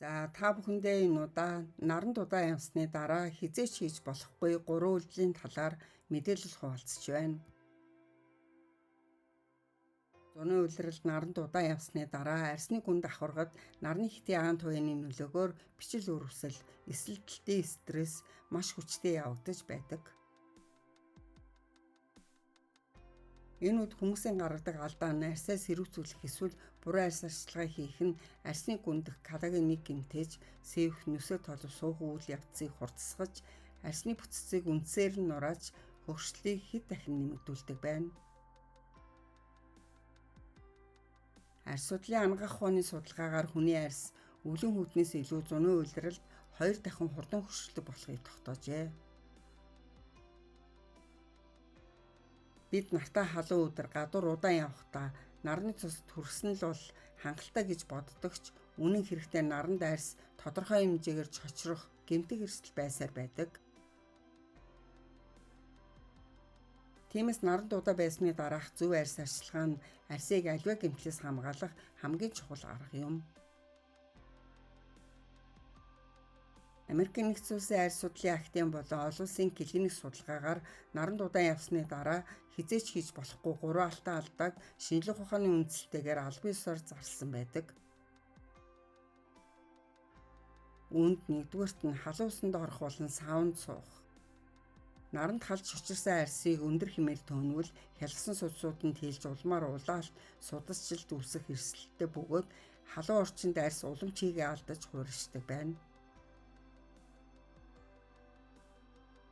Та бүхэндээ энэ удаа наран дудаа явсны дараа хизээч хийж болохгүй 3 үйлдэлийн талаар мэдээлэл хуваалцж байна. Зуны улиралд наран дудаа явсны дараа арсны гүнд давхаргад нарны хитийн аан туяаны нөлөөгөөр бичил үрвсэл, эсэлтэлтийн стресс маш хүчтэй явагдаж байдаг. Энэ үед хүмүүсийн гаргадаг алдаа нь арсаа сэрүүцүүлэх эсвэл буруу арс арчилгаа хийх нь арсны гүндх калаген нэг гэмтэж, сэвх нөсөө толов суух үйл явцыг хурдсгаж, арсны бүтцийг үндсээр нь нурааж, хөгжлийг хэд дахин нэмэгдүүлдэг байна. Арс судлалын анагаах ухааны судалгаагаар хүний арс өвлийн хүйтнээс илүү зуны улиралд 2 дахин хурдан хөгжлөг болохыг тогтоожээ. Бид нартай халуун өдөр гадуур удаан явахдаа нарны цусд хүрсэн л бол хангалттай гэж боддогч үнэн хэрэгтээ наранд арс тодорхой хэмжээгээр чочрох гэмтэг эрсдэл байсаар байдаг. Тиймээс наран дудаа байсны дараах зөв арс арчилгаа нь арсыг аливаа гэмтлээс хамгаалах хамгийн чухал арга юм. Америкийн нэгдсэн улсын арс судлалын актын болон олон улсын клиник судалгаагаар наран дудаа явсны дараа хизээч хийж болохгүй 3 алтан алдааг шинжлэх ухааны үндсэлтэйгээр албан ёсоор зарласан байдаг. Үүнд нэгдүгээрт нь халуун усанд орох болон саунд суух. Наранд халж чочирсан арсыг өндөр хэмээр төөнвөл хялгсан судсууд нь тэлж улмаар улаалт, судасжилт үүсэх эрсдэлтэй бөгөөд халуун орчинд арс улам чигээ алдаж хууршдаг байна.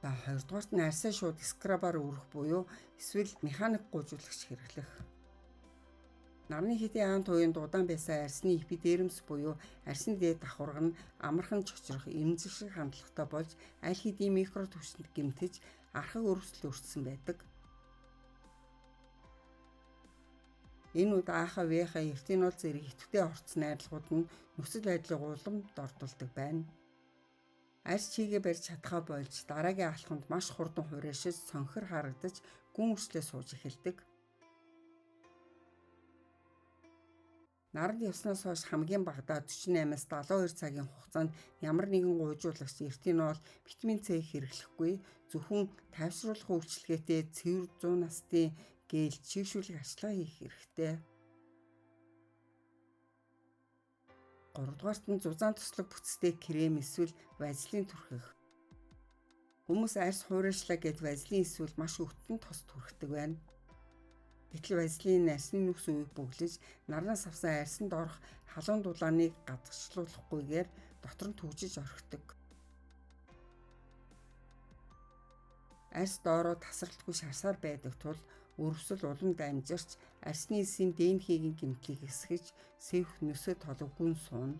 Хоёрдугаарт нь арсаа шууд скрабаар өргөх буюу эсвэл механик гүйжүүлэгч хэрэглэх. Нарны хитийн аан туяын дудаан байсан арсны эпидермис буюу арсны дээд давхарга нь амархан чочрох эмзэг шиг хандлагатай болж аль хэдийн микро түвшинд гэмтэж архаг өрөвсөл өртсөн байдаг. Энэ үед АХ, ВХ, эртинол зэрэг идэвхтэй орц найрлагууд нь нөхцөл байдлыг уламд ордуулдаг байна. Арс чигээ барьж чадхаа болж дараагийн алхамд маш хурдан хураашиж цонхор харагдаж гүн үрслээ сууж эхэлдэг. Наранд явснаас хойш хамгийн багадаа 48-аас 72 цагийн хугацаанд ямар нэгэн гуйжуулагч эртинол, витамин С хэрэглэхгүй зөвхөн тайвшруулах үйлчилгээтэй цэвэр 100 насны гээл чийгшүүлэх арчилгаа хийх хэрэгтэй. 3-дугаарт нь зузаан туслаг бүтцтэй крем эсвэл вазелин түрхэх. Хүмүүс арс хуурайшлаа гэд вазелин эсвэл маш өвтөн тос түрхдэг байна. Гэтэл вазелин арсны нүхс үеийг бүглэж нарнаас авсан арсанд орох халуун дулааныг гадагшлуулахгүйгээр дотор нь түгжиж орхидог. Арс доороо тасралтгүй шарсаар байдаг тул өрөвсөл улам дамжирч арсны эсийн ДНХ-ийн гэмтлийг эсгэж сэвх нөсөө толов гүн сууна.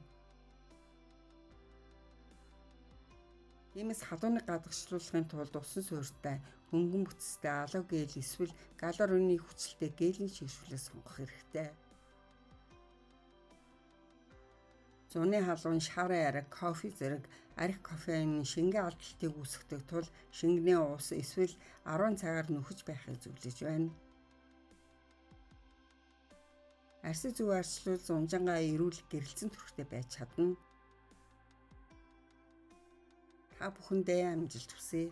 Тиймээс халууныг гадагшлуулахын тулд усан суурьтай, хөнгөн бүтцтэй алав гээл эсвэл галориний хүчилтэй гээлийн чийгшүүлээ сонгох хэрэгтэй. Зуны халуун, шаврын ариг, кофе зэрэг арх кофеин шингэн алдалтыг үүсгэдэг тул шингэнээ ус эсвэл 10 цагаар нөхөж байхыг зөвлөж байна. Арсыг зөв арчилвал зунжангаа эрүүл гэрэлцэн төрхтэй байж чадна. Та бүхэндээ амжилт хүсье.